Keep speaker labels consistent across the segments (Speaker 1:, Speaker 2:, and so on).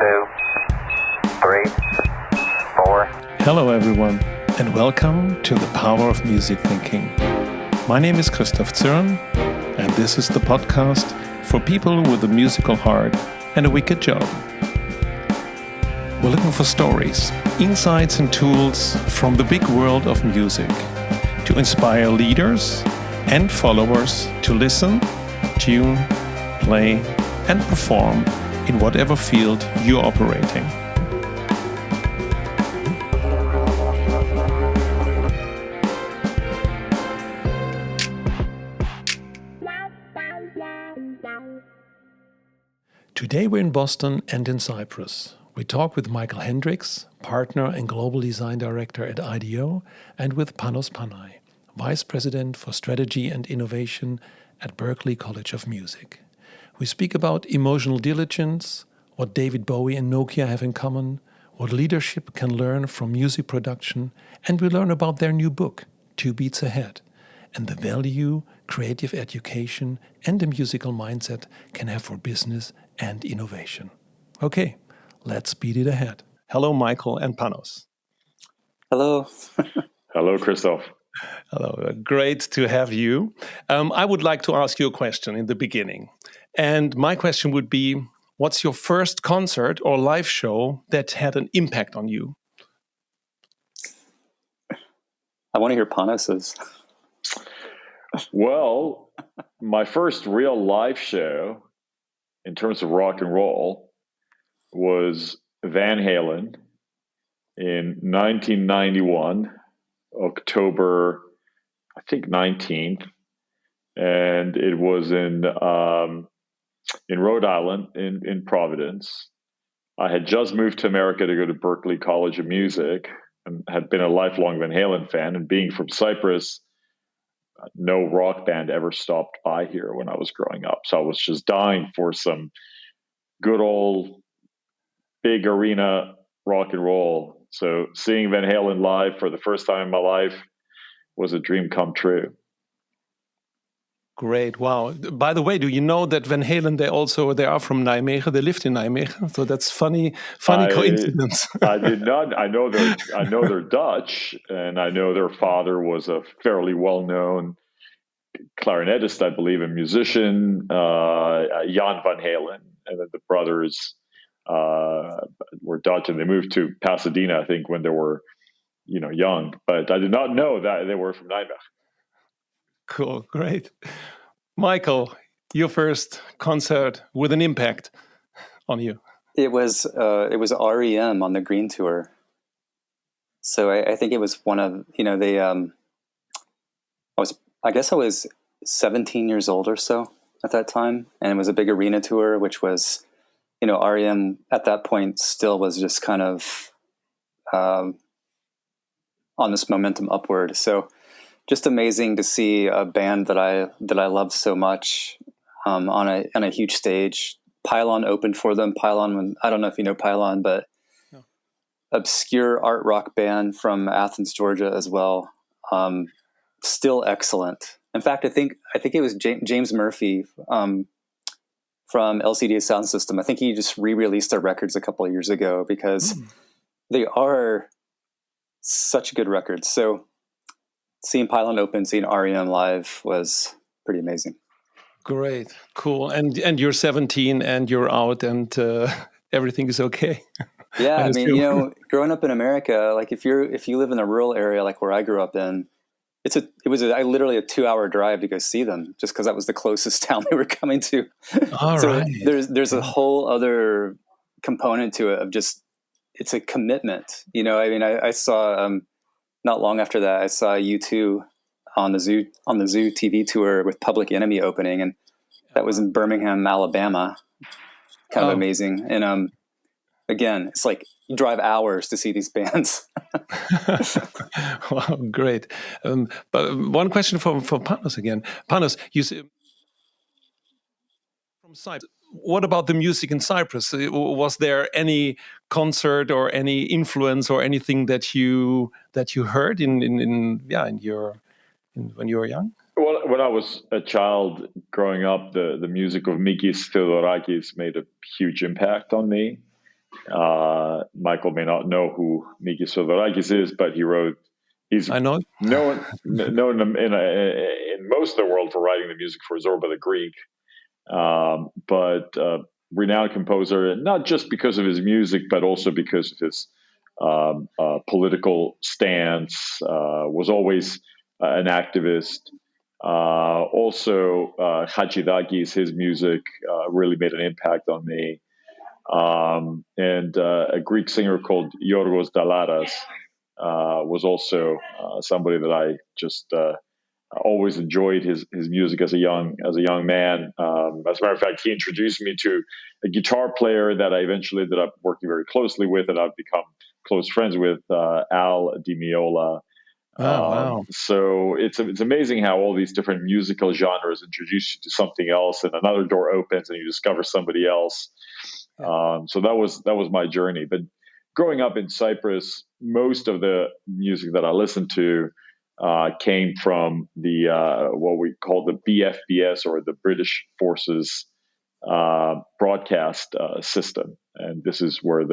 Speaker 1: 2, 3, 4.
Speaker 2: Hello everyone, and welcome to the Power of Music Thinking. My name is Christoph Zürn, and this is the podcast for people with a musical heart and a wicked job. We're looking for stories, insights and tools from the big world of music to inspire leaders and followers to listen, tune, play and perform in whatever field you're operating. Today we're in Boston and in Cyprus. We talk with Michael Hendrix, partner and global design director at IDEO, and with Panos Panay, vice president for strategy and innovation at Berklee College of Music. We speak about emotional diligence, what David Bowie and Nokia have in common, what leadership can learn from music production, and we learn about their new book, 2 Beats Ahead, and the value creative education and a musical mindset can have for business and innovation. Okay, let's speed it ahead. Hello, Michael and Panos.
Speaker 3: Hello.
Speaker 4: Hello, Christoph.
Speaker 2: Hello, great to have you. I would like to ask you a question in the beginning. And my question would be, what's your first concert or live show that had an impact on you?
Speaker 3: I want to hear Panos's.
Speaker 4: Well, my first real live show in terms of rock and roll was Van Halen in 1991, October, I think 19th. And it was in Rhode Island, in Providence. I had just moved to America to go to Berklee College of Music and had been a lifelong Van Halen fan. And being from Cyprus, no rock band ever stopped by here when I was growing up. So I was just dying for some good old big arena rock and roll. So seeing Van Halen live for the first time in my life was a dream come true.
Speaker 2: Great. Wow. By the way, do you know that Van Halen, they are from Nijmegen. They lived in Nijmegen. So that's funny coincidence.
Speaker 4: I did not. I know they're Dutch, and I know their father was a fairly well-known clarinetist, I believe, a musician, Jan Van Halen, and then the brothers were Dutch, and they moved to Pasadena, I think, when they were, young. But I did not know that they were from Nijmegen.
Speaker 2: Cool, great. Michael, your first concert with an impact on you.
Speaker 3: It was REM on the Green Tour. So I think it was one of, I was 17 years old or so at that time. And it was a big arena tour, which was, REM at that point still was just kind of on this momentum upward. So just amazing to see a band that I love so much on a huge stage. Pylon opened for them. Pylon, I don't know if you know Pylon, but no. Obscure art rock band from Athens, Georgia, as well. Still excellent. In fact, I think it was James Murphy from LCD Sound System. I think he just re-released their records a couple of years ago because they are such good records. So seeing Pylon open, seeing REM live was pretty amazing.
Speaker 2: Great, cool. And you're 17 and you're out and everything is okay.
Speaker 3: Yeah, I mean, growing up in America, like if you live in a rural area like where I grew up in, it was literally a 2-hour drive to go see them just because that was the closest town they were coming to.
Speaker 2: All
Speaker 3: so
Speaker 2: right.
Speaker 3: There's a whole other component to it of just it's a commitment. I saw. Not long after that, I saw U2 on the Zoo TV tour with Public Enemy opening, and that was in Birmingham, Alabama. Kind of amazing. And again, it's like you drive hours to see these bands.
Speaker 2: Wow, great. But one question for Panos again. Panos, you see from Cyprus. What about the music in Cyprus? Was there any concert or any influence or anything that you heard when you were young?
Speaker 4: Well, when I was a child growing up, the music of Mikis Theodorakis made a huge impact on me. Michael may not know who Mikis Theodorakis is, but he's
Speaker 2: I know.
Speaker 4: known in most of the world for writing the music for Zorba the Greek, but renowned composer, not just because of his music, but also because of his political stance, was always an activist. Also, Hachidakis, his music really made an impact on me. And a Greek singer called Yorgos Dalaras was also somebody that I just always enjoyed his music as a young man. As a matter of fact, he introduced me to a guitar player that I eventually ended up working very closely with, and I've become close friends with, Al Di Meola.
Speaker 2: Oh, wow.
Speaker 4: So it's amazing how all these different musical genres introduce you to something else, and another door opens, and you discover somebody else. So that was my journey. But growing up in Cyprus, most of the music that I listened to came from the what we call the BFBS, or the British Forces broadcast system, and this is where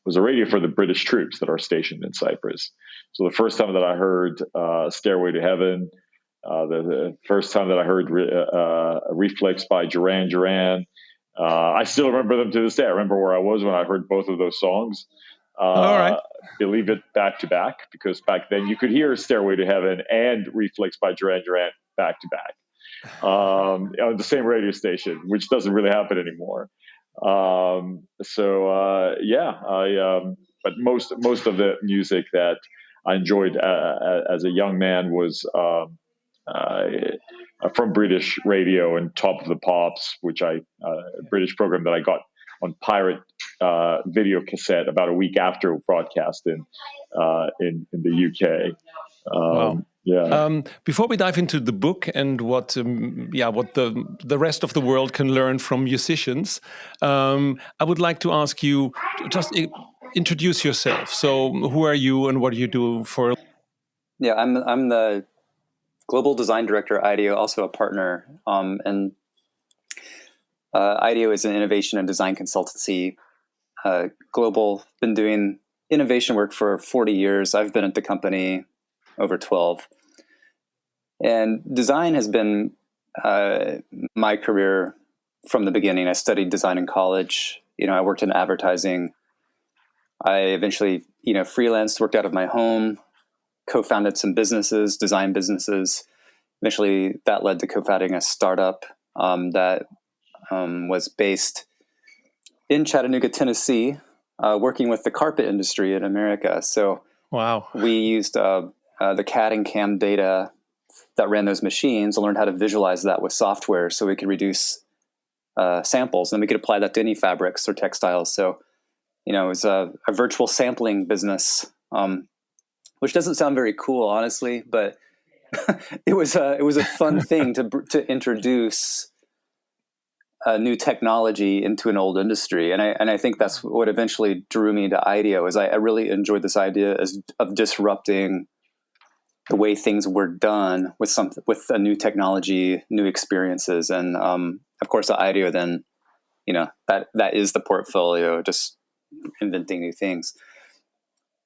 Speaker 4: was a radio for the British troops that are stationed in Cyprus. So the first time that I heard "Stairway to Heaven," the first time that I heard "Reflex" by Duran Duran, I still remember them to this day. I remember where I was when I heard both of those songs.
Speaker 2: All right.
Speaker 4: Believe it, back to back, because back then you could hear "Stairway to Heaven" and "Reflex" by Duran Duran back to back on the same radio station, which doesn't really happen anymore. But most of the music that I enjoyed as a young man was from British radio, and Top of the Pops, which a British program that I got on pirate video cassette about a week after broadcast in the UK.
Speaker 2: Wow.
Speaker 4: Yeah.
Speaker 2: Before we dive into the book and what the rest of the world can learn from musicians, I would like to ask you to just introduce yourself. So, who are you and what do you do for?
Speaker 3: Yeah, I'm the global design director at IDEO, also a partner. And IDEO is an innovation and design consultancy. Global, been doing innovation work for 40 years. I've been at the company over 12. And design has been my career from the beginning. I studied design in college. I worked in advertising. I eventually, freelanced, worked out of my home, co-founded some businesses, design businesses. Eventually, that led to co-founding a startup that was based in Chattanooga, Tennessee, working with the carpet industry in America. So
Speaker 2: wow,
Speaker 3: we used the CAD and CAM data that ran those machines and learned how to visualize that with software so we could reduce samples, and we could apply that to any fabrics or textiles. So, it was a virtual sampling business, which doesn't sound very cool, honestly, but it was a fun thing to introduce a new technology into an old industry. And I think that's what eventually drew me to IDEO, is I really enjoyed this idea of disrupting the way things were done with a new technology, new experiences. And of course, at IDEO, then, that is the portfolio, just inventing new things.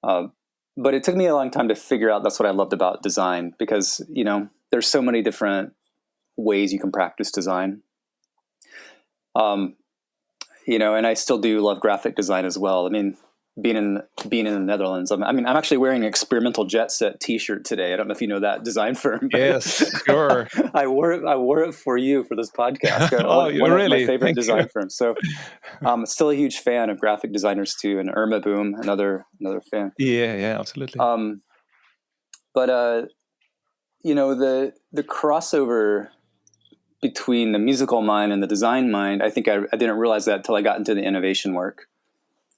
Speaker 3: But it took me a long time to figure out that's what I loved about design, because, there's so many different ways you can practice design. And I still do love graphic design as well. I mean, being in the Netherlands, I'm actually wearing an Experimental Jet Set T-shirt today. I don't know if you know that design firm.
Speaker 2: Yes, sure.
Speaker 3: I wore it for you for this podcast. One of my favorite design firms. So, still a huge fan of graphic designers too, and Irma Boom, another fan.
Speaker 2: Yeah, absolutely.
Speaker 3: But the crossover between the musical mind and the design mind, I think I didn't realize that until I got into the innovation work.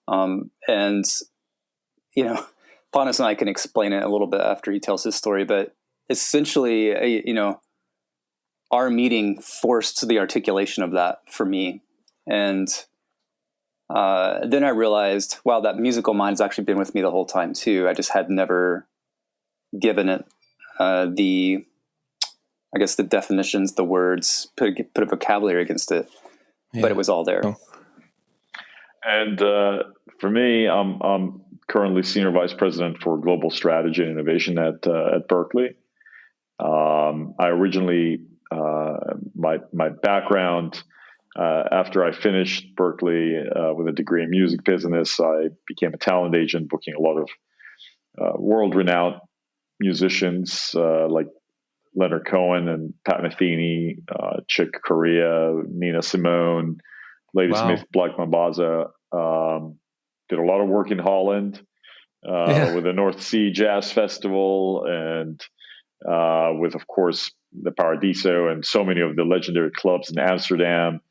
Speaker 3: And Panos and I can explain it a little bit after he tells his story, but essentially, our meeting forced the articulation of that for me. And then I realized, wow, that musical mind has actually been with me the whole time too. I just had never given it the definitions, the words, put a vocabulary against it, but it was all there.
Speaker 4: And for me, I'm currently senior vice president for global strategy and innovation at Berklee. I originally my background after I finished Berklee with a degree in music business, I became a talent agent, booking a lot of world-renowned musicians like Leonard Cohen and Pat Metheny, Chick Corea, Nina Simone, Ladysmith,
Speaker 2: Wow.
Speaker 4: Black Mambaza. Did a lot of work in Holland
Speaker 2: Yeah.
Speaker 4: with the North Sea Jazz Festival and with, of course, the Paradiso and so many of the legendary clubs in Amsterdam.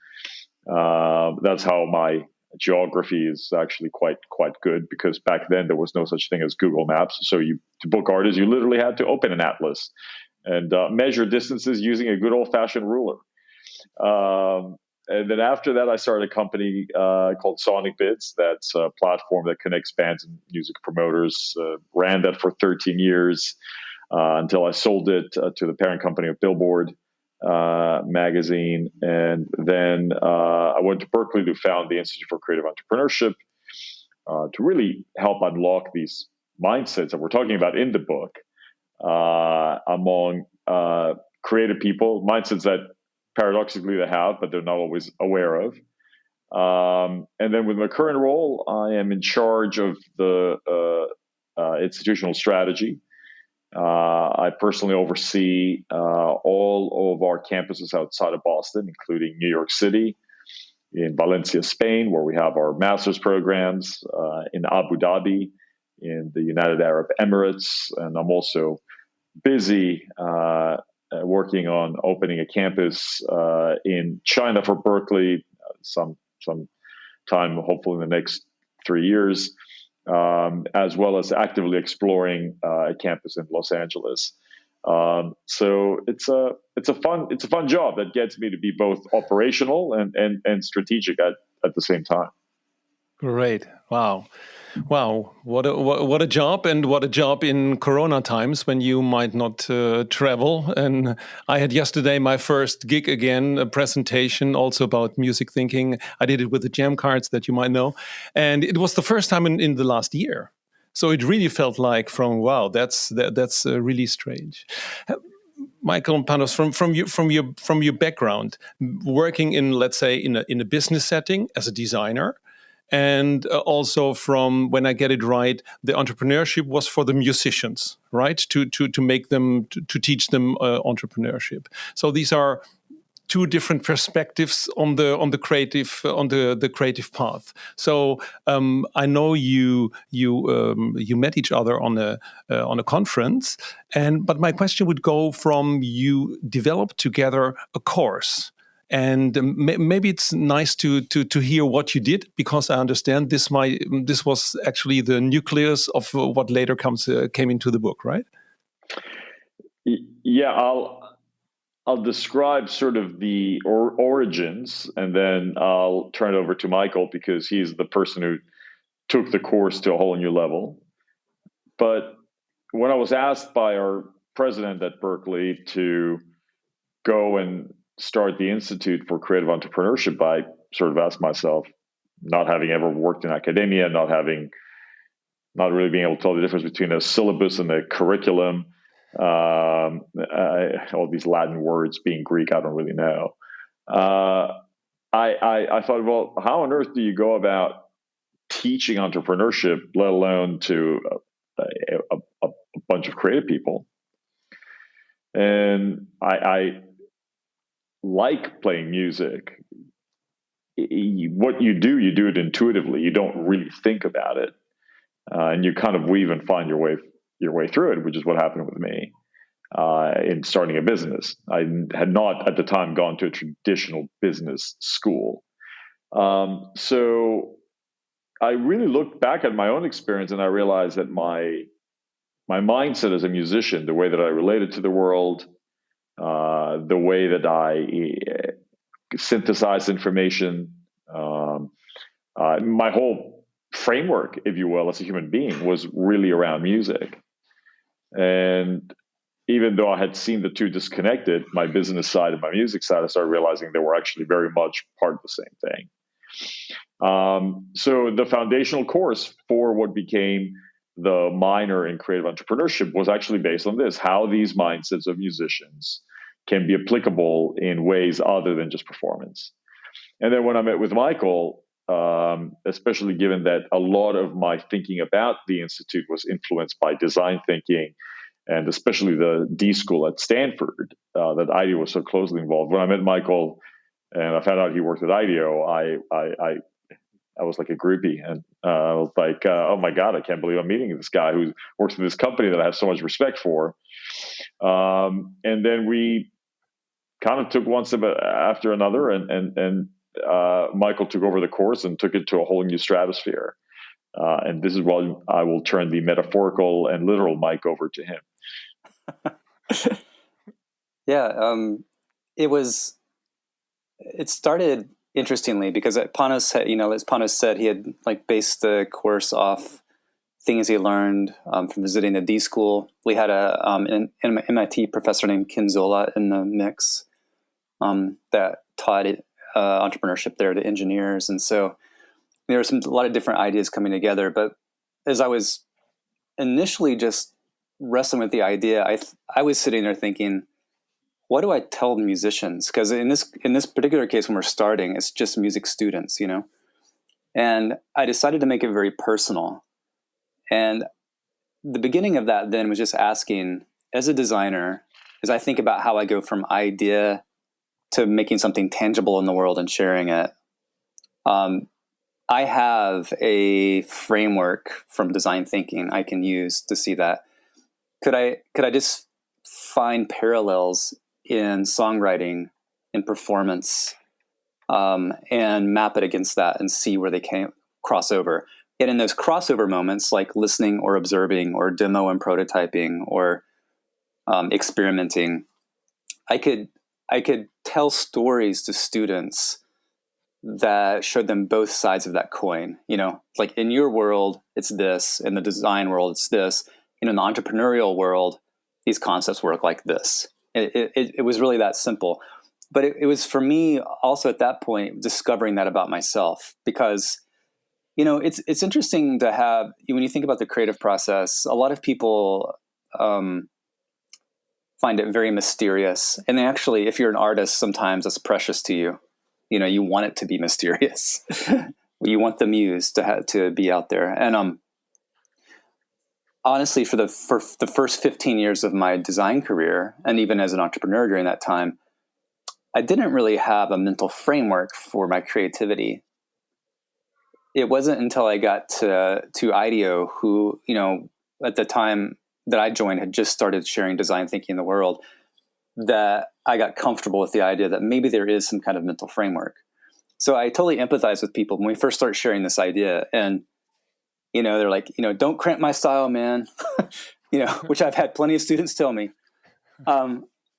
Speaker 4: That's how my geography is actually quite good, because back then there was no such thing as Google Maps. So to book artists, you literally had to open an atlas and measure distances using a good old fashioned ruler. And then after that, I started a company called Sonic Bids. That's a platform that connects bands and music promoters. Ran that for 13 years until I sold it to the parent company of Billboard magazine. And then I went to Berklee to found the Institute for Creative Entrepreneurship to really help unlock these mindsets that we're talking about in the book among creative people, mindsets that paradoxically they have, but they're not always aware of. And then with my current role, I am in charge of the institutional strategy. I personally oversee all of our campuses outside of Boston, including New York City, in Valencia, Spain, where we have our master's programs, in Abu Dhabi, in the United Arab Emirates, and I'm also busy working on opening a campus in China for Berklee some time, hopefully in the next 3 years, as well as actively exploring a campus in Los Angeles. So it's a fun job that gets me to be both operational and strategic at the same time.
Speaker 2: Great. Wow. Wow, what a job, and what a job in Corona times when you might not travel. And I had yesterday my first gig again, a presentation also about music thinking. I did it with the jam cards that you might know, and it was the first time in the last year. So it really felt like wow, that's really strange. Michael and Panos, from your background, working in, let's say, in a business setting as a designer, and also from, when I get it right, the entrepreneurship was for the musicians, right? To make them, to teach them entrepreneurship. So these are two different perspectives on the creative path. So I know you met each other on a conference, but my question would go from, you developed together a course. And maybe it's nice to hear what you did, because I understand this was actually the nucleus of what later came into the book, right?
Speaker 4: Yeah, I'll describe sort of the origins, and then I'll turn it over to Michael, because he's the person who took the course to a whole new level. But when I was asked by our president at Berklee to go and start the Institute for Creative Entrepreneurship, I sort of asked myself, not having ever worked in academia, not really being able to tell the difference between a syllabus and a curriculum, all these Latin words being Greek, I don't really know. I thought, well, how on earth do you go about teaching entrepreneurship, let alone to a bunch of creative people? And I like playing music. What you do it intuitively. You don't really think about it, and you kind of weave and find your way through it, which is what happened with me in starting a business. I had not at the time gone to a traditional business school, so I really looked back at my own experience, and I realized that my mindset as a musician, the way that I related to the world, the way that I synthesize information, my whole framework, if you will, as a human being, was really around music. And even though I had seen the two disconnected, my business side and my music side, I started realizing they were actually very much part of the same thing. So the foundational course for what became the minor in creative entrepreneurship was actually based on this: how these mindsets of musicians can be applicable in ways other than just performance. And then when I met with Michael, especially given that a lot of my thinking about the Institute was influenced by design thinking, and especially the D school at Stanford, that IDEO was so closely involved. When I met Michael and I found out he worked at IDEO, I was like a groupie, and I was like, oh my God, I can't believe I'm meeting this guy who works in this company that I have so much respect for. And then we kind of took one step after another, and Michael took over the course and took it to a whole new stratosphere. And this is why I will turn the metaphorical and literal mic over to him.
Speaker 3: Yeah, it started interestingly because Panos had, as Panos said, he had like based the course off things he learned from visiting the D school. We had an MIT professor named Ken Zola in the mix that taught entrepreneurship there to engineers. And so there were a lot of different ideas coming together. But as I was initially just wrestling with the idea, I was sitting there thinking, what do I tell musicians? Because in this particular case, when we're starting, it's just music students, And I decided to make it very personal. And the beginning of that then was just asking, as a designer, as I think about how I go from idea to making something tangible in the world and sharing it, I have a framework from design thinking I can use to see that. Could I just find parallels in songwriting, in performance, and map it against that and see where they can cross over? And in those crossover moments, like listening or observing or demo and prototyping or experimenting, I could tell stories to students that showed them both sides of that coin. Like in your world, it's this. In the design world, it's this. In the entrepreneurial world, these concepts work like this. It was really that simple. But it was for me also at that point discovering that about myself, because it's interesting to have, when you think about the creative process, a lot of people find it very mysterious. And they actually, if you're an artist, sometimes it's precious to you. You want it to be mysterious. You want the muse to be out there. And honestly, for the first 15 years of my design career, and even as an entrepreneur during that time, I didn't really have a mental framework for my creativity. It wasn't until I got to IDEO, who, at the time that I joined had just started sharing design thinking in the world, that I got comfortable with the idea that maybe there is some kind of mental framework. So I totally empathize with people when we first start sharing this idea, and they're like, don't cramp my style, man. Which I've had plenty of students tell me.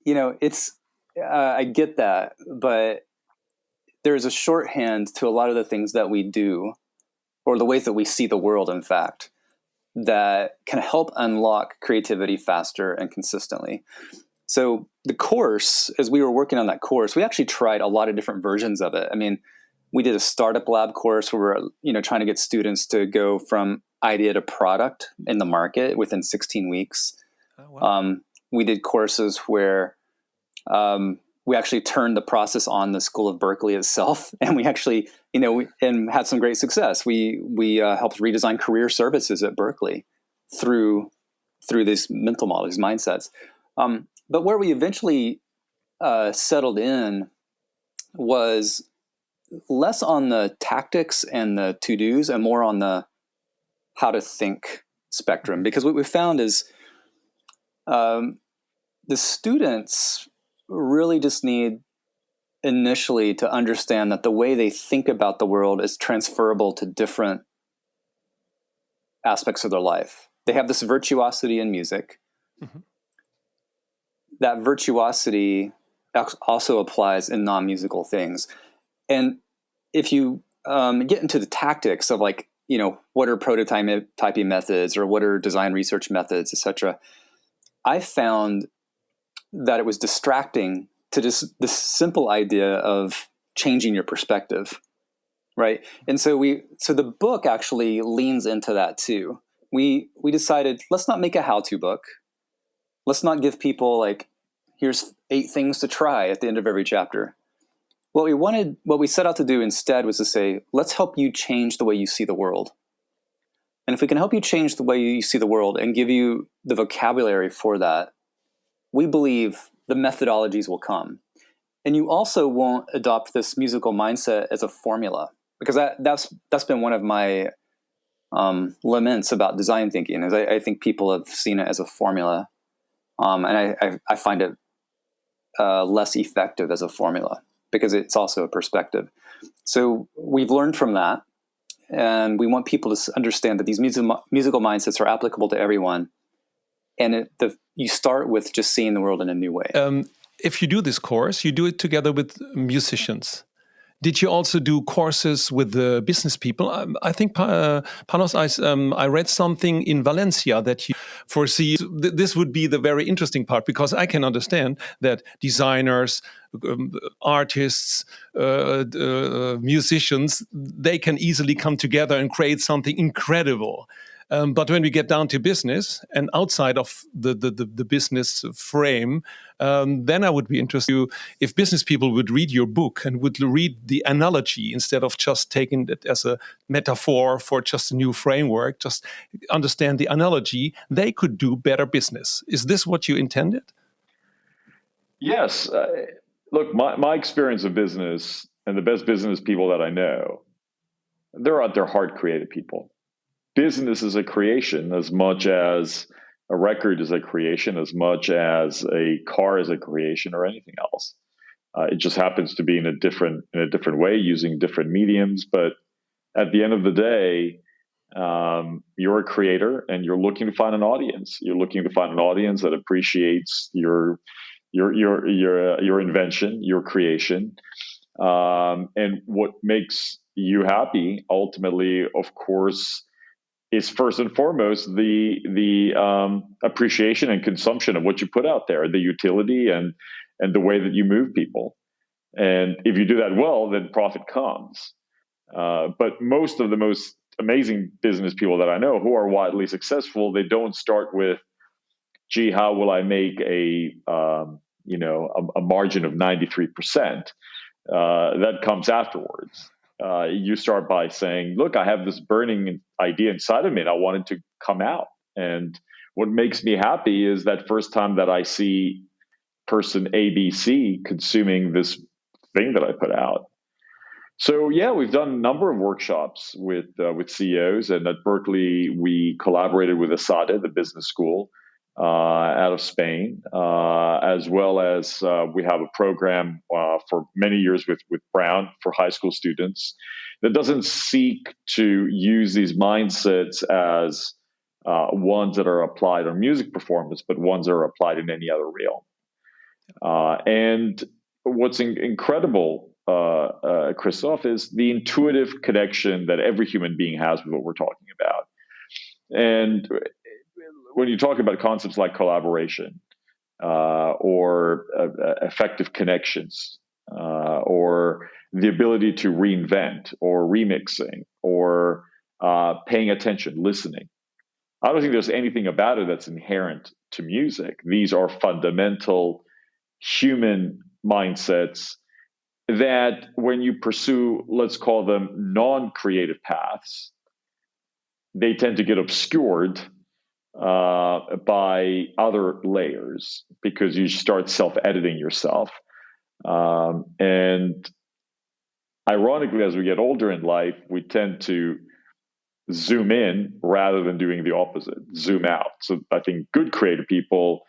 Speaker 3: It's I get that, but there's a shorthand to a lot of the things that we do, or the ways that we see the world, in fact, that can help unlock creativity faster and consistently. So the course, as we were working on that course, we actually tried a lot of different versions of it. I mean, we did a startup lab course where we're, trying to get students to go from idea to product in the market within 16 weeks. Oh, wow. We did courses where we actually turned the process on the School of Berklee itself, and we actually, and had some great success. We helped redesign career services at Berklee through these mental models, these mindsets. But where we eventually settled in was less on the tactics and the to-dos and more on the how to think spectrum. Because what we found is the students really just need initially to understand that the way they think about the world is transferable to different aspects of their life. They have this virtuosity in music. Mm-hmm. That virtuosity also applies in non-musical things. And if you get into the tactics of what are prototyping methods or what are design research methods, etc., I found that it was distracting to just this simple idea of changing your perspective. Right. And so the book actually leans into that too. We decided, let's not make a how-to book. Let's not give people like, here's 8 things to try at the end of every chapter. What we set out to do instead was to say, let's help you change the way you see the world. And if we can help you change the way you see the world and give you the vocabulary for that, we believe the methodologies will come. And you also won't adopt this musical mindset as a formula, because that's been one of my laments about design thinking, is I think people have seen it as a formula, and I find it less effective as a formula because it's also a perspective. So we've learned from that, and we want people to understand that these musical mindsets are applicable to everyone. And you start with just seeing the world in a new way.
Speaker 2: If you do this course, you do it together with musicians. Did you also do courses with the business people? I think, Panos, I read something in Valencia that you foresee. This would be the very interesting part, because I can understand that designers, artists, musicians, they can easily come together and create something incredible. But when we get down to business and outside of the business frame, then I would be interested if business people would read your book and would read the analogy instead of just taking it as a metaphor for just a new framework, just understand the analogy, they could do better business. Is this what you intended?
Speaker 4: Yes. Look, my experience of business and the best business people that I know, they're hard creative people. Business is a creation as much as a record is a creation, as much as a car is a creation or anything else. It just happens to be in a different way, using different mediums. But at the end of the day, you're a creator and you're looking to find an audience. You're looking to find an audience that appreciates your invention, your creation, and what makes you happy. Ultimately, of course, is first and foremost the appreciation and consumption of what you put out there, the utility and the way that you move people. And if you do that well, then profit comes. But most of the most amazing business people that I know who are widely successful, they don't start with, gee, how will I make a margin of 93%? That comes afterwards. You start by saying, look, I have this burning idea inside of me and I want it to come out. And what makes me happy is that first time that I see person ABC consuming this thing that I put out. So yeah, we've done a number of workshops with CEOs, and at Berklee we collaborated with ESADE, the business school out of Spain, as well as we have a program for many years with Brown for high school students that doesn't seek to use these mindsets as ones that are applied on music performance, but ones that are applied in any other realm. And what's incredible, Christoph, is the intuitive connection that every human being has with what we're talking about. And when you talk about concepts like collaboration or effective connections or the ability to reinvent or remixing or paying attention, listening, I don't think there's anything about it that's inherent to music. These are fundamental human mindsets that when you pursue, let's call them non-creative paths, they tend to get obscured by other layers because you start self-editing yourself. And ironically, as we get older in life, we tend to zoom in rather than doing the opposite, zoom out. So I think good creative people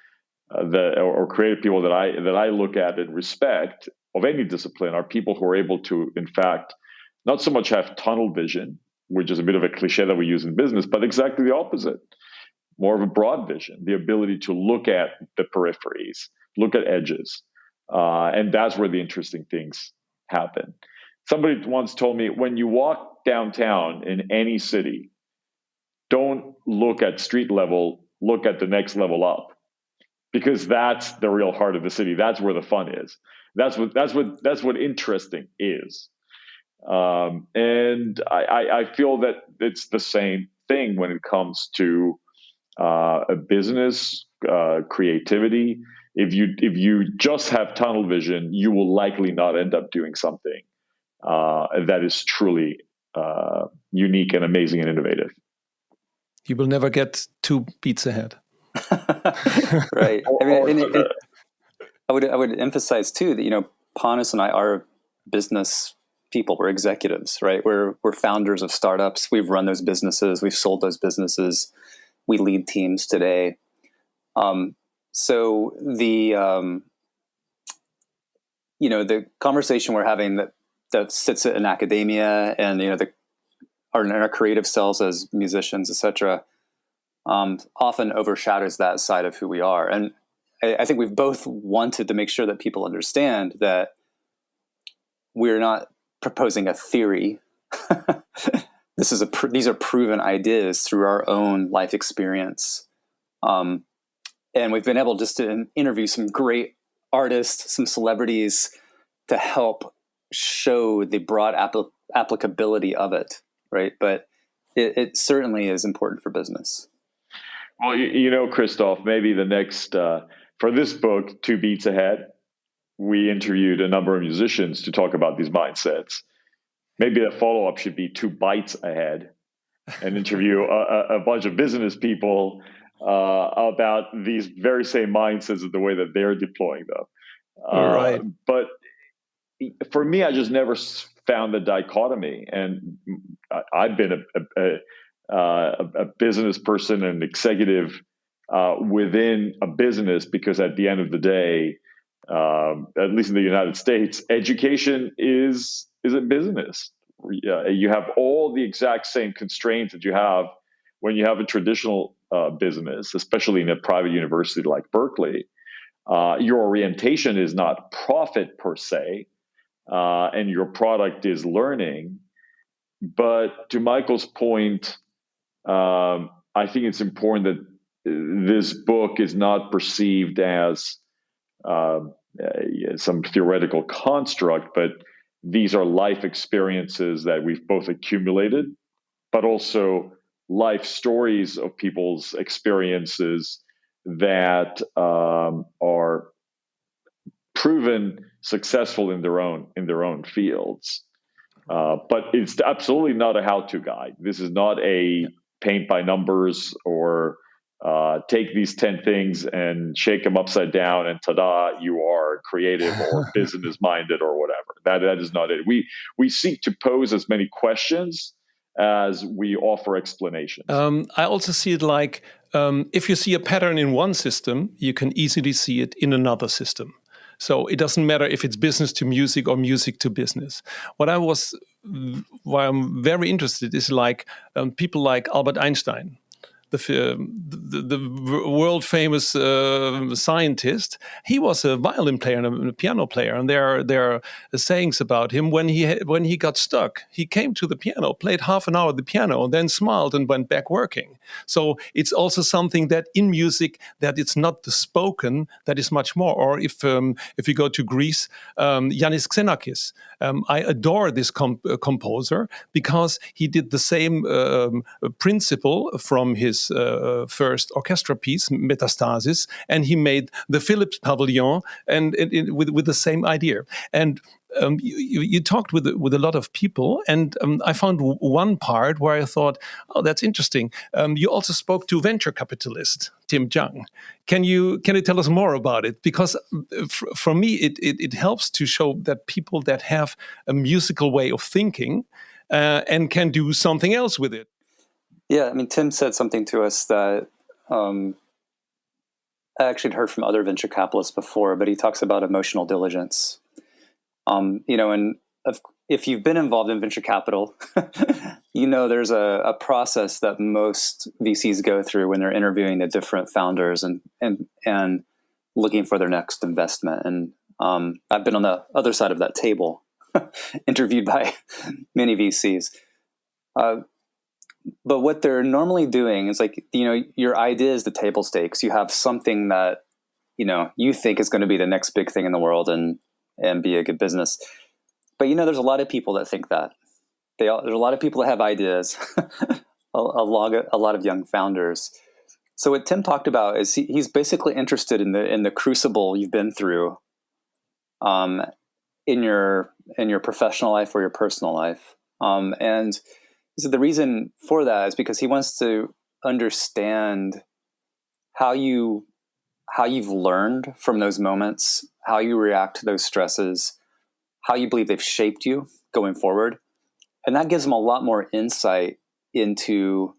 Speaker 4: or creative people that I look at and respect of any discipline are people who are able to, in fact, not so much have tunnel vision, which is a bit of a cliche that we use in business, but exactly the opposite. More of a broad vision, the ability to look at the peripheries, look at edges. And that's where the interesting things happen. Somebody once told me, when you walk downtown in any city, don't look at street level, look at the next level up. Because that's the real heart of the city. That's where the fun is. That's what interesting is. And I feel that it's the same thing when it comes to a business, creativity. If you just have tunnel vision, you will likely not end up doing something that is truly unique and amazing and innovative.
Speaker 2: You will never get 2 beats ahead.
Speaker 3: Right. I mean, I would emphasize too that Panos and I are business people. We're executives, right? We're founders of startups. We've run those businesses. We've sold those businesses. We lead teams today. So the the conversation we're having that sits in academia and our creative selves as musicians, etc., often overshadows that side of who we are. And I think we've both wanted to make sure that people understand that we're not proposing a theory. These are proven ideas through our own life experience. And we've been able just to interview some great artists, some celebrities, to help show the broad applicability of it, right? But it certainly is important for business.
Speaker 4: Well, Christoph, maybe the next, for this book, 2 Beats Ahead, we interviewed a number of musicians to talk about these mindsets. Maybe the follow-up should be 2 Bites Ahead and interview a bunch of business people about these very same mindsets and the way that they're deploying them.
Speaker 2: Right.
Speaker 4: But for me, I just never found the dichotomy. And I've been a business person and executive within a business because at the end of the day, at least in the United States, education is a business. You have all the exact same constraints that you have when you have a traditional business, especially in a private university like Berklee. Your orientation is not profit per se, and your product is learning. But to Michael's point, I think it's important that this book is not perceived as some theoretical construct, but these are life experiences that we've both accumulated, but also life stories of people's experiences that are proven successful in their own fields. But it's absolutely not a how-to guide. This is not a paint by numbers or take these 10 things and shake them upside down and ta-da, you are creative or business minded or whatever. That is not it. We seek to pose as many questions as we offer explanations.
Speaker 2: I also see it like if you see a pattern in one system, you can easily see it in another system. So it doesn't matter if it's business to music or music to business. Why I'm very interested is like people like Albert Einstein, the world famous scientist. He was a violin player and a piano player, and there are sayings about him. When he got stuck, he came to the piano, played half an hour at the piano, and then smiled and went back working. So it's also something that in music, that it's not the spoken, that is much more. Or if you go to Greece, Yannis Xenakis, I adore this composer because he did the same principle from his first orchestra piece, Metastasis, and he made the Philips Pavilion, and with the same idea. And you talked with a lot of people, and I found one part where I thought, oh, that's interesting. You also spoke to venture capitalist Tim Jung. Can you tell us more about it? Because for me, it helps to show that people that have a musical way of thinking and can do something else with it.
Speaker 3: Yeah, I mean, Tim said something to us that I actually had heard from other venture capitalists before, but he talks about emotional diligence. And if you've been involved in venture capital, there's a process that most VCs go through when they're interviewing the different founders and looking for their next investment. And I've been on the other side of that table, interviewed by many VCs. But what they're normally doing is like, your idea is the table stakes. You have something that, you think is going to be the next big thing in the world and be a good business. But there's a lot of people that think that. There's a lot of people that have ideas, a lot of young founders. So what Tim talked about is he's basically interested in the crucible you've been through, in your professional life or your personal life. And so the reason for that is because he wants to understand how you've learned from those moments, how you react to those stresses, how you believe they've shaped you going forward. And that gives him a lot more insight into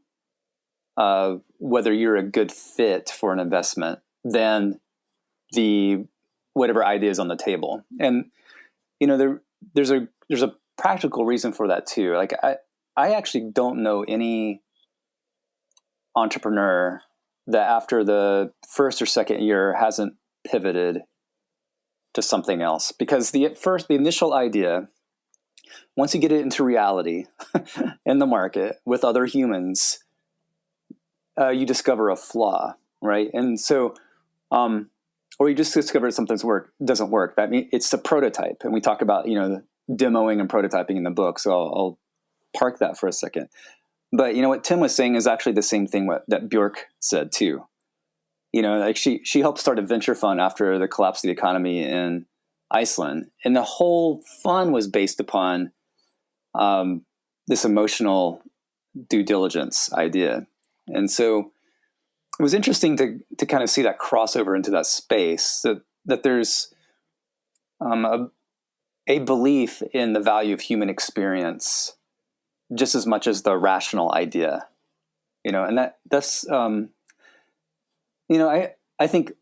Speaker 3: whether you're a good fit for an investment than the whatever idea is on the table. And there's a practical reason for that too. Like I actually don't know any entrepreneur that after the first or second year hasn't pivoted to something else, because the initial idea, once you get it into reality in the market with other humans, you discover a flaw, right? And so, or you just discover something's doesn't work. That means it's a prototype, and we talk about demoing and prototyping in the book. So I'll park that for a second. But what Tim was saying is actually the same thing that Björk said too. Like she helped start a venture fund after the collapse of the economy in Iceland, and the whole fund was based upon this emotional due diligence idea. And so it was interesting to kind of see that crossover into that space, that there's a belief in the value of human experience just as much as the rational idea, and that's I think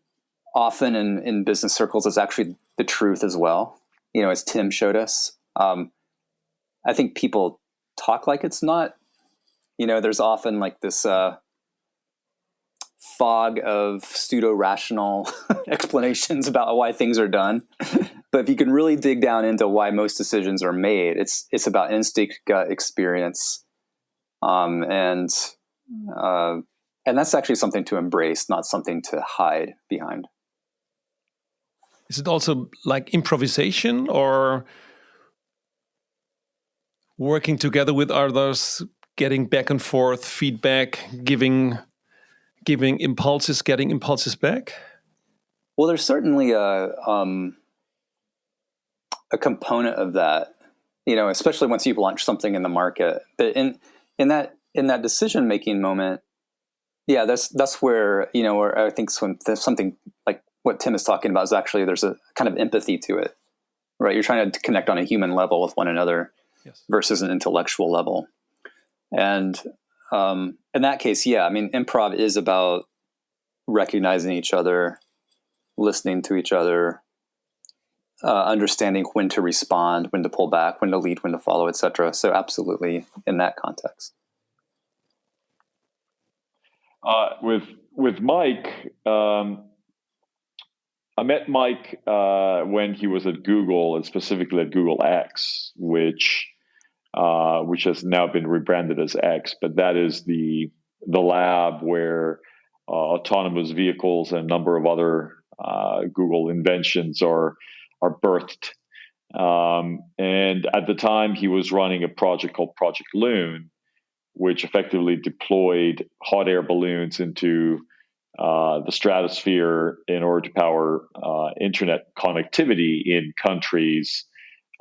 Speaker 3: often in business circles it's actually the truth as well. As Tim showed us, I think people talk like it's not. There's often like this fog of pseudo-rational explanations about why things are done. But if you can really dig down into why most decisions are made, it's about instinct, gut experience, and that's actually something to embrace, not something to hide behind.
Speaker 2: Is it also like improvisation or working together with others, getting back and forth, feedback, giving impulses, getting impulses back?
Speaker 3: Well, there's certainly a component of that, especially once you've launched something in the market. But in that decision making moment, yeah, that's where where I think something like what Tim is talking about is actually there's a kind of empathy to it, right? You're trying to connect on a human level with one another, yes, versus an intellectual level. And in that case, yeah, I mean, improv is about recognizing each other, listening to each other, understanding when to respond, when to pull back, when to lead, when to follow, etc. So absolutely in that context.
Speaker 4: With Mike, I met Mike when he was at Google, and specifically at Google X, which has now been rebranded as X, but that is the lab where autonomous vehicles and a number of other Google inventions are birthed. And at the time, he was running a project called Project Loon, which effectively deployed hot air balloons into the stratosphere in order to power internet connectivity in countries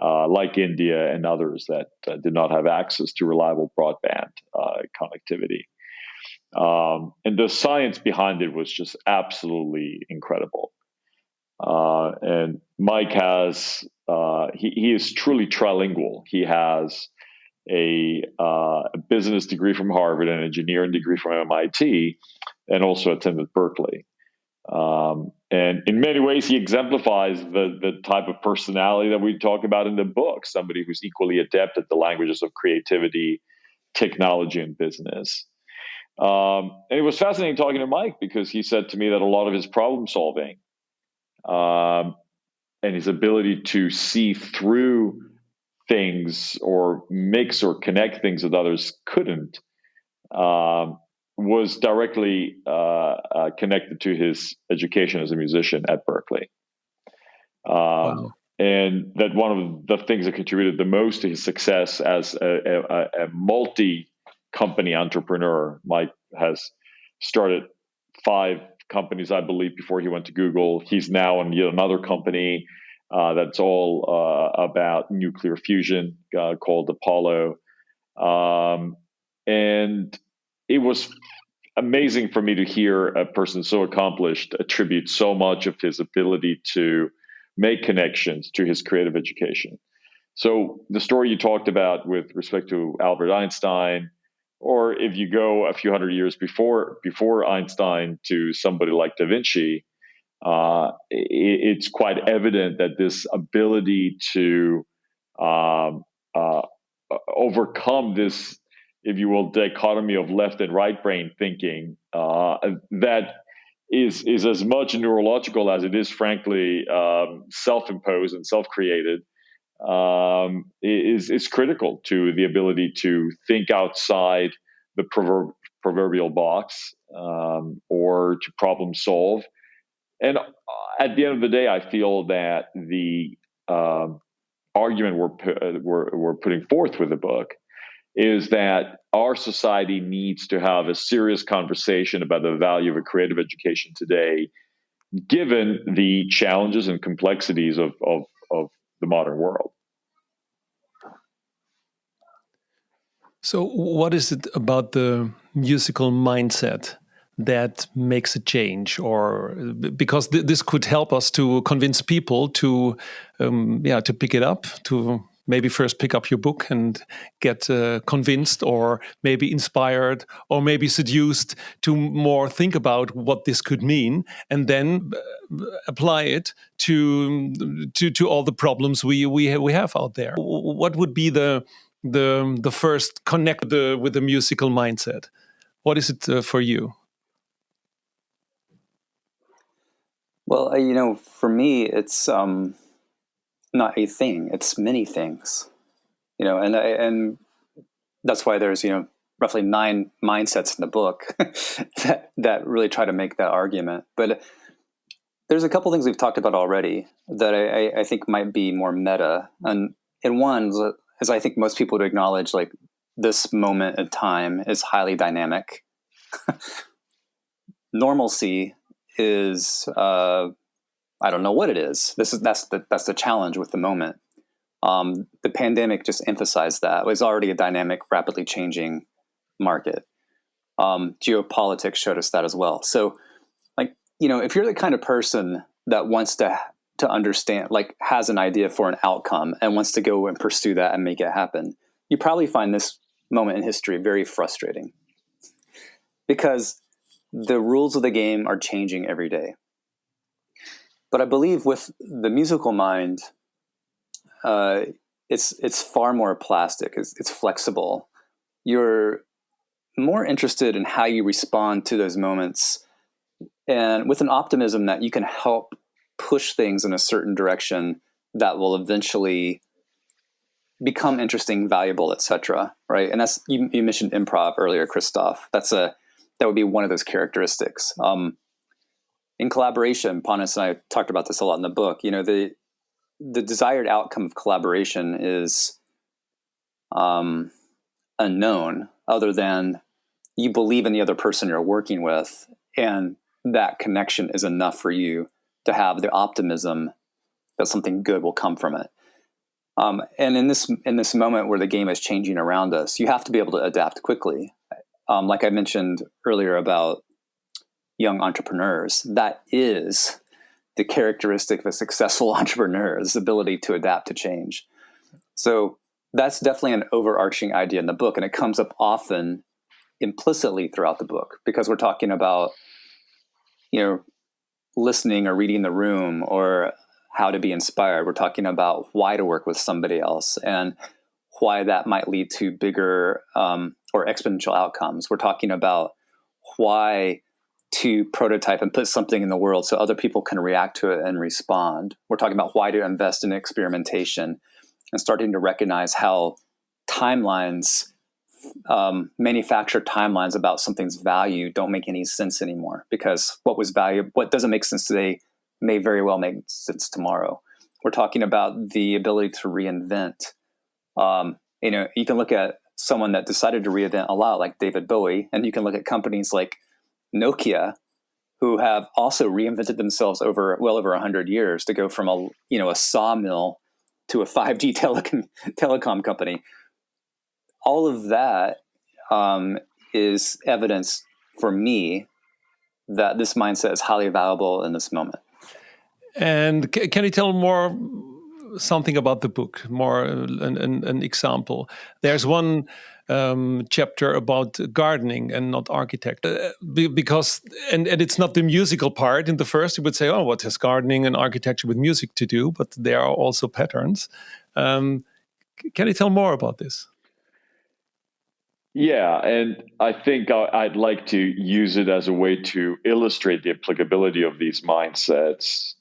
Speaker 4: like India and others that did not have access to reliable broadband connectivity. And the science behind it was just absolutely incredible. And Mike has, he is truly trilingual. He has a business degree from Harvard, an engineering degree from MIT, and also attended Berklee. And in many ways, he exemplifies the type of personality that we talk about in the book, somebody who's equally adept at the languages of creativity, technology, and business. And it was fascinating talking to Mike because he said to me that a lot of his problem solving and his ability to see through things or mix or connect things that others couldn't was directly connected to his education as a musician at Berklee.
Speaker 2: Wow.
Speaker 4: And that one of the things that contributed the most to his success as a multi-company entrepreneur. Mike has started 5 companies, I believe, before he went to Google. He's now in yet another company that's all about nuclear fusion called Apollo. And it was amazing for me to hear a person so accomplished attribute so much of his ability to make connections to his creative education. So the story you talked about with respect to Albert Einstein, or if you go a few hundred years before Einstein to somebody like Da Vinci, it's quite evident that this ability to overcome this, if you will, dichotomy of left and right brain thinking, that is as much neurological as it is, frankly, self-imposed and self-created, is critical to the ability to think outside the proverbial box, or to problem solve. And at the end of the day, I feel that the argument we're putting forth with the book is that our society needs to have a serious conversation about the value of a creative education today, given the challenges and complexities of the modern world.
Speaker 2: So what is it about the musical mindset that makes a change? Or because this could help us to convince people to pick it up, to maybe first pick up your book and get convinced, or maybe inspired, or maybe seduced to more think about what this could mean, and then apply it to all the problems we have out there. What would be the first connect with the musical mindset? What is it for you?
Speaker 3: Well, for me, it's not a thing; it's many things. And that's why there's roughly 9 mindsets in the book that really try to make that argument. But there's a couple things we've talked about already that I think might be more meta, and one is I think most people would acknowledge, like, this moment in time is highly dynamic. Normalcy is I don't know what it is. That's the challenge with the moment. The pandemic just emphasized that. It was already a dynamic, rapidly changing market. Geopolitics showed us that as well. So, like, if you're the kind of person that wants to understand, like, has an idea for an outcome and wants to go and pursue that and make it happen, you probably find this moment in history very frustrating, because the rules of the game are changing every day. But I believe with the musical mind, it's far more plastic. It's flexible. You're more interested in how you respond to those moments, and with an optimism that you can help push things in a certain direction that will eventually become interesting, valuable, etc. Right? And that's, you mentioned improv earlier, Christoph. That would be one of those characteristics. In collaboration, Panos and I talked about this a lot in the book. The desired outcome of collaboration is unknown, other than you believe in the other person you're working with, and that connection is enough for you to have the optimism that something good will come from it. And in this moment where the game is changing around us, you have to be able to adapt quickly. Like I mentioned earlier about young entrepreneurs, that is the characteristic of a successful entrepreneur, is the ability to adapt to change. So that's definitely an overarching idea in the book, and it comes up often implicitly throughout the book, because we're talking about, listening or reading the room, or how to be inspired. We're talking about why to work with somebody else and why that might lead to bigger or exponential outcomes. We're talking about why to prototype and put something in the world so other people can react to it and respond. We're talking about why to invest in experimentation, and starting to recognize how timelines, manufactured timelines about something's value, don't make any sense anymore, because what doesn't make sense today may very well make sense tomorrow. we're talking about the ability to reinvent. You can look at someone that decided to reinvent a lot, like David Bowie, and you can look at companies like Nokia, who have also reinvented themselves over 100 years to go from a sawmill to a 5G telecom company. All of that is evidence for me that this mindset is highly valuable in this moment.
Speaker 2: And can you tell more something about the book, more an example? There's one chapter about gardening and not architecture, because and it's not the musical part. In the first, you would say, oh, what has gardening and architecture with music to do? But there are also patterns. Can you tell more about this?
Speaker 4: Yeah, and I think I'd like to use it as a way to illustrate the applicability of these mindsets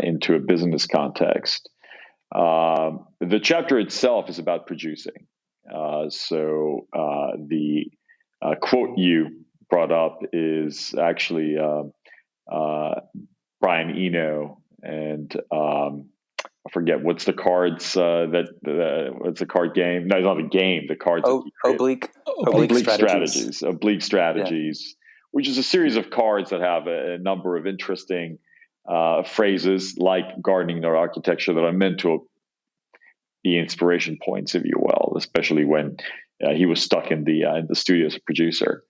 Speaker 4: into a business context. The chapter itself is about producing. So the quote you brought up is actually Brian Eno, and I forget what's the cards what's the card game? No, it's not a game. The cards.
Speaker 3: Oblique
Speaker 4: strategies, which is a series of cards that have a number of interesting phrases like gardening or architecture that are meant to be inspiration points, if you will, especially when he was stuck in the studio as a producer.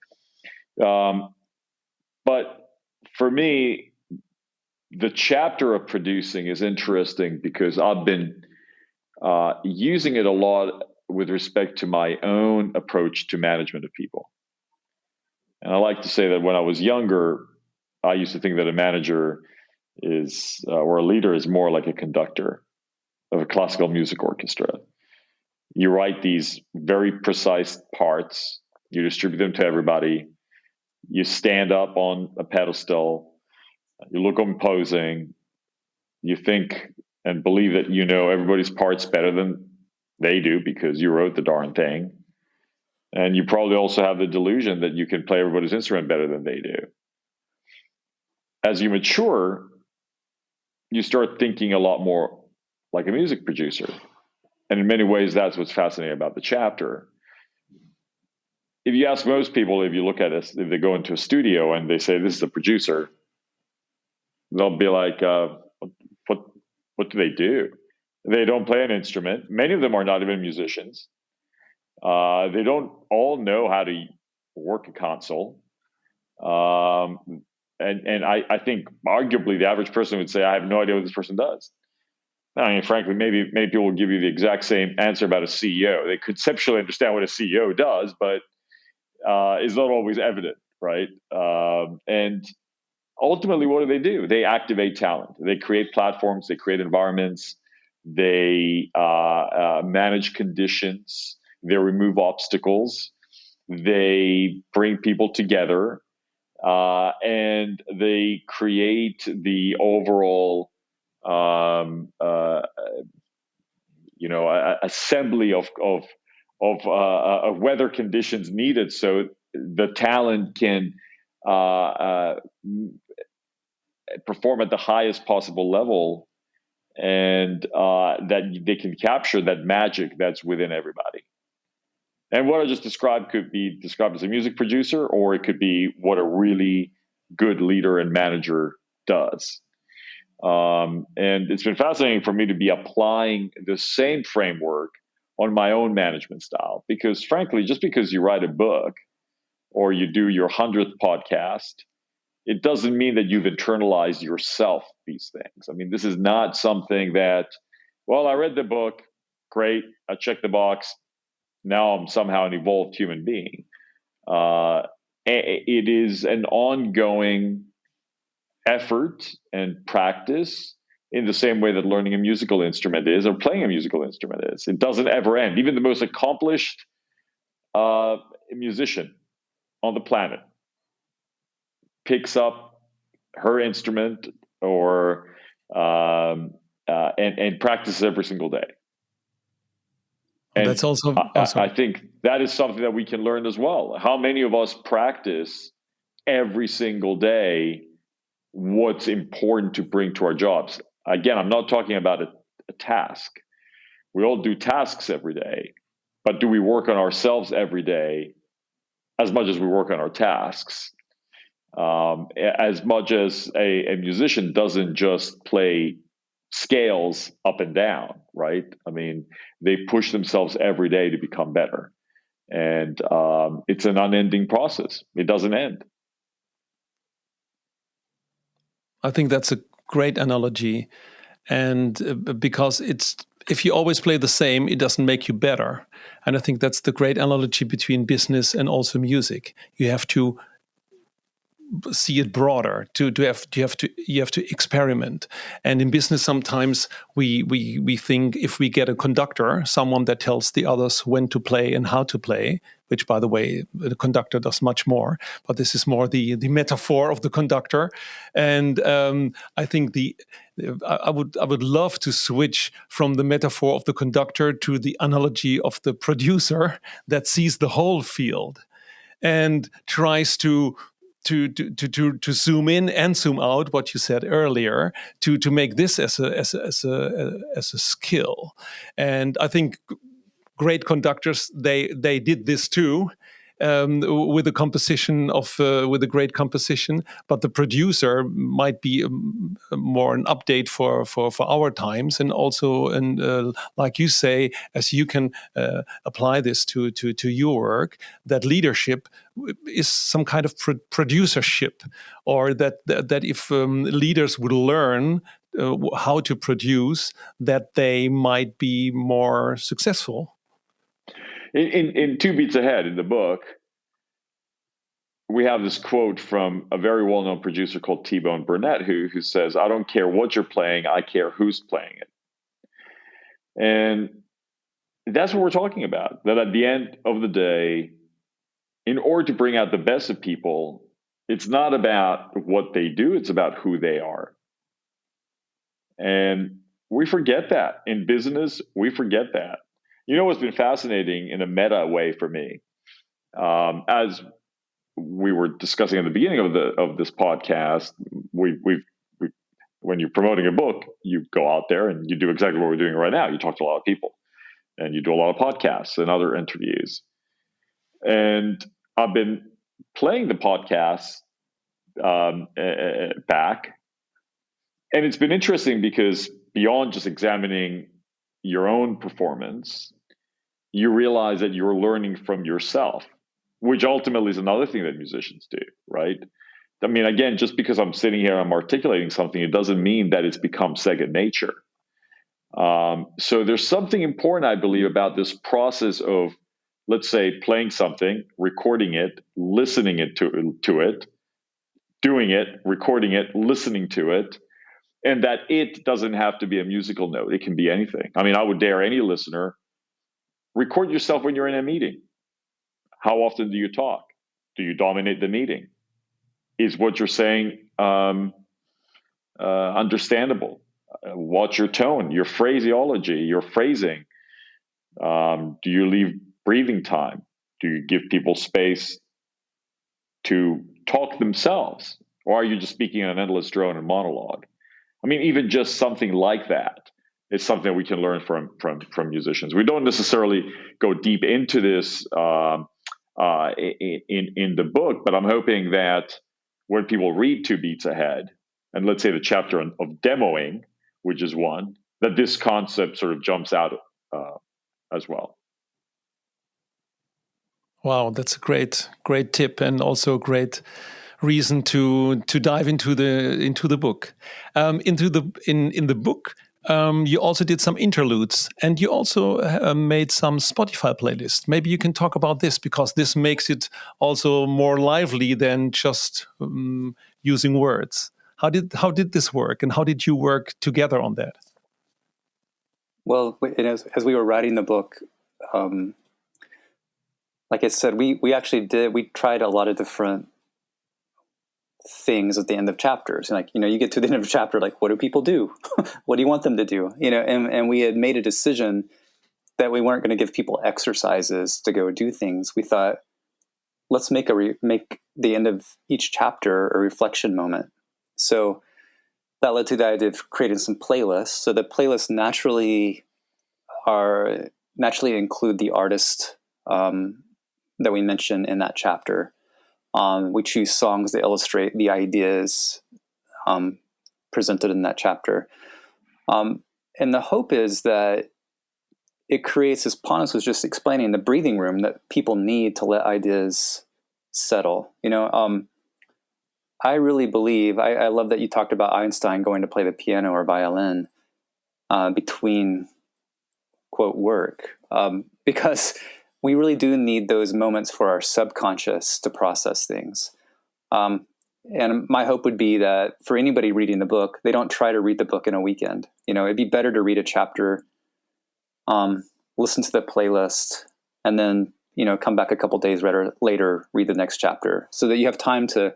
Speaker 4: But for me, the chapter of producing is interesting because I've been using it a lot with respect to my own approach to management of people. And I like to say that when I was younger, I used to think that a manager is, or a leader is more like a conductor of a classical music orchestra. You write these very precise parts, you distribute them to everybody, you stand up on a pedestal, you look imposing, you think and believe that you know everybody's parts better than they do because you wrote the darn thing. And you probably also have the delusion that you can play everybody's instrument better than they do. As you mature, you start thinking a lot more like a music producer. And in many ways, that's what's fascinating about the chapter. If you ask most people, if you look at it, if they go into a studio and they say, this is a producer, they'll be like, what do they do? They don't play an instrument. Many of them are not even musicians. They don't all know how to work a console. And I think arguably the average person would say, I have no idea what this person does. I mean, frankly, maybe many people will give you the exact same answer about a CEO. They conceptually understand what a CEO does, but it's not always evident, right? And ultimately, what do? They activate talent. They create platforms. They create environments. They manage conditions. They remove obstacles. They bring people together. And they create the overall assembly of weather conditions needed so the talent can perform at the highest possible level, and that they can capture that magic that's within everybody. And what I just described could be described as a music producer, or it could be what a really good leader and manager does. And it's been fascinating for me to be applying the same framework on my own management style, because frankly, just because you write a book or you do your 100th podcast, it doesn't mean that you've internalized yourself these things. I mean, this is not something that, well, I read the book, great, I checked the box, now I'm somehow an evolved human being. It is an ongoing effort and practice in the same way that learning a musical instrument is, or playing a musical instrument is. It doesn't ever end. Even the most accomplished musician on the planet picks up her instrument or and practices every single day. And
Speaker 2: that's also
Speaker 4: I think that is something that we can learn as well. How many of us practice every single day what's important to bring to our jobs? Again, I'm not talking about a a task. We all do tasks every day, but do we work on ourselves every day as much as we work on our tasks? As much as a musician doesn't just play scales up and down, right? I mean, they push themselves every day to become better. And it's an unending process. It doesn't end.
Speaker 2: I think that's a great analogy. And because if you always play the same, it doesn't make you better. And I think that's the great analogy between business and also music. You have to see it broader. You have to experiment. And in business, sometimes we think if we get a conductor, someone that tells the others when to play and how to play, which, by the way, the conductor does much more. But this is more the metaphor of the conductor. And I think I would love to switch from the metaphor of the conductor to the analogy of the producer that sees the whole field and tries to zoom in and zoom out, what you said earlier, to make this as a skill. And I think great conductors they did this too. With a great composition, but the producer might be more an update for our times, and also, and like you say, as you can apply this to your work, that leadership is some kind of producership, or that if leaders would learn how to produce, that they might be more successful.
Speaker 4: In Two Beats Ahead, in the book, we have this quote from a very well-known producer called T-Bone Burnett, who says, "I don't care what you're playing, I care who's playing it." And that's what we're talking about, that at the end of the day, in order to bring out the best of people, it's not about what they do, it's about who they are. And we forget that. In business, we forget that. You know what's been fascinating in a meta way for me? As we were discussing at the beginning of this podcast, when you're promoting a book, you go out there and you do exactly what we're doing right now. You talk to a lot of people, and you do a lot of podcasts and other interviews. And I've been playing the podcast back, and it's been interesting because beyond just examining your own performance, you realize that you're learning from yourself, which ultimately is another thing that musicians do, right? I mean, again, just because I'm sitting here and I'm articulating something, it doesn't mean that it's become second nature. So there's something important, I believe, about this process of, let's say, playing something, recording it, listening to it, doing it, recording it, listening to it, and that it doesn't have to be a musical note. It can be anything. I mean, I would dare any listener, record yourself when you're in a meeting. How often do you talk? Do you dominate the meeting? Is what you're saying understandable? Watch your tone, your phraseology, your phrasing. Do you leave breathing time? Do you give people space to talk themselves? Or are you just speaking in an endless drone and monologue? I mean, even just something like that is something that we can learn from musicians. We don't necessarily go deep into this in the book, but I'm hoping that when people read Two Beats Ahead, and let's say the chapter of demoing, which is one, that this concept sort of jumps out as well.
Speaker 2: Wow, that's a great tip, and also a great reason to dive into the book. In the book, you also did some interludes, and you also made some Spotify playlists. Maybe you can talk about this, because this makes it also more lively than just using words. How did this work, and how did you work together on that?
Speaker 3: Well, as we were writing the book, like I said, we tried a lot of different things at the end of chapters. And you get to the end of a chapter, like, what do people do? What do you want them to do? And we had made a decision that we weren't going to give people exercises to go do things. We thought, let's make the end of each chapter a reflection moment. So that led to the idea of creating some playlists. So the playlists naturally include the artist that we mentioned in that chapter. We choose songs that illustrate the ideas presented in that chapter. And the hope is that it creates, as Panos was just explaining, the breathing room that people need to let ideas settle. I really believe, I love that you talked about Einstein going to play the piano or violin between, quote, work, because we really do need those moments for our subconscious to process things. And my hope would be that for anybody reading the book, they don't try to read the book in a weekend. It'd be better to read a chapter, listen to the playlist, and then, come back a couple days later, read the next chapter so that you have time to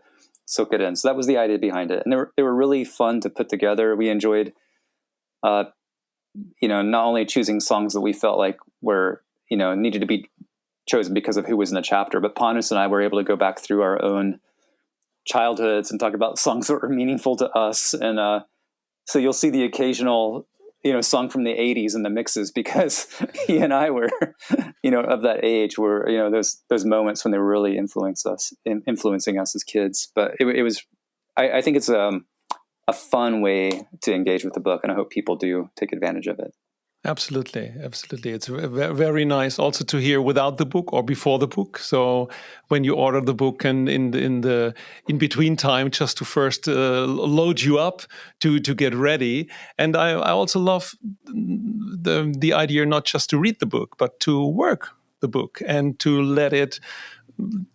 Speaker 3: soak it in. So that was the idea behind it. And they were really fun to put together. We enjoyed, not only choosing songs that we felt like were, needed to be chosen because of who was in the chapter, but Panos and I were able to go back through our own childhoods and talk about songs that were meaningful to us. And so you'll see the occasional, song from the 80s in the mixes because he and I were, of that age where, those moments when they were really influencing us as kids. But it was, I think it's a fun way to engage with the book, and I hope people do take advantage of it.
Speaker 2: Absolutely. It's very nice also to hear without the book or before the book. So when you order the book and in between time, just to first load you up to get ready. And I also love the idea not just to read the book, but to work the book and to let it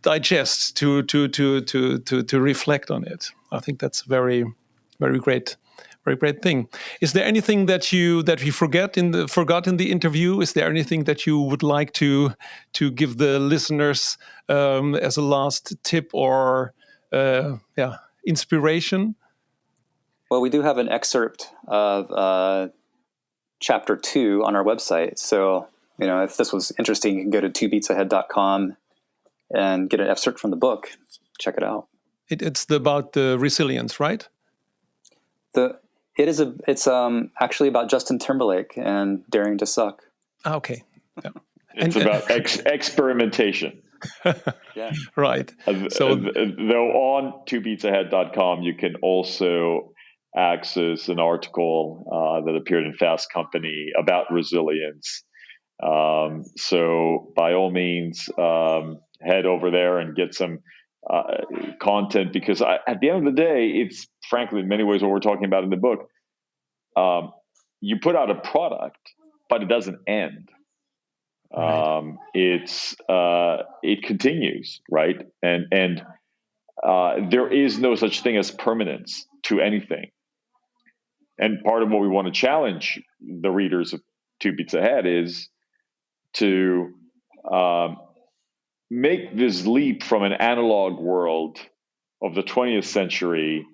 Speaker 2: digest, to reflect on it. I think that's very, very great. Very great thing. Is there anything that we forgot in the interview? Is there anything that you would like to give the listeners as a last tip or inspiration?
Speaker 3: Well, we do have an excerpt of chapter 2 on our website. So, if this was interesting, you can go to 2beatsahead.com and get an excerpt from the book. Check it out.
Speaker 2: It's about the resilience, right?
Speaker 3: It's actually about Justin Timberlake and daring to suck.
Speaker 2: Okay. Yeah.
Speaker 4: It's about experimentation.
Speaker 3: Yeah.
Speaker 2: Right.
Speaker 4: So though on 2beatsahead.com, you can also access an article that appeared in Fast Company about resilience. So by all means, head over there and get some content, because at the end of the day, it's frankly in many ways what we're talking about in the book. You put out a product, but it doesn't end. Right. It continues, right? And there is no such thing as permanence to anything. And part of what we want to challenge the readers of 2 Beats Ahead is to make this leap from an analog world of the 20th century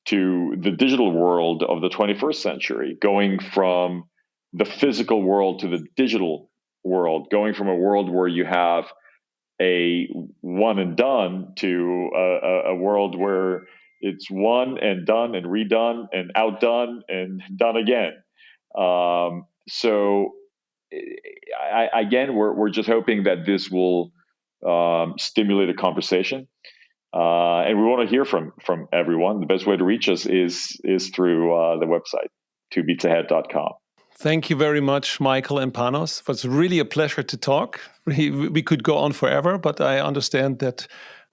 Speaker 4: to the digital world of the 21st century, going from the physical world to the digital world, going from a world where you have a one and done to a world where it's one and done and redone and outdone and done again. So again, we're just hoping that this will stimulate a conversation, and we want to hear from everyone. The best way to reach us is through the website 2beatsahead.com.
Speaker 2: Thank you very much, Michael and Panos. It was really a pleasure to talk. We could go on forever, but I understand that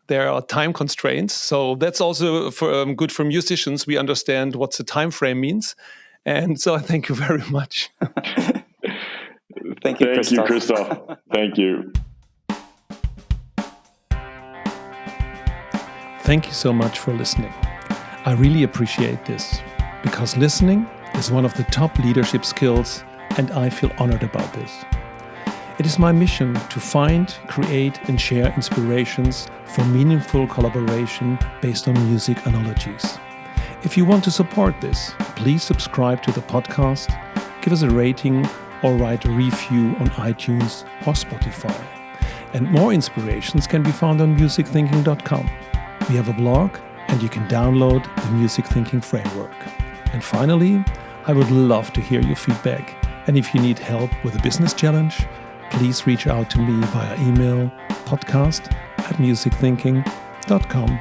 Speaker 2: there are time constraints. So that's also good for musicians. We understand what the time frame means. And so I thank you very much.
Speaker 3: Thank you,
Speaker 4: Christoph. Thank you.
Speaker 2: Thank you so much for listening. I really appreciate this, because listening is one of the top leadership skills, and I feel honored about this. It is my mission to find, create, and share inspirations for meaningful collaboration based on music analogies. If you want to support this, please subscribe to the podcast, give us a rating, or write a review on iTunes or Spotify. And more inspirations can be found on musicthinking.com. We have a blog, and you can download the Music Thinking Framework. And finally, I would love to hear your feedback. And if you need help with a business challenge, please reach out to me via email podcast@musicthinking.com.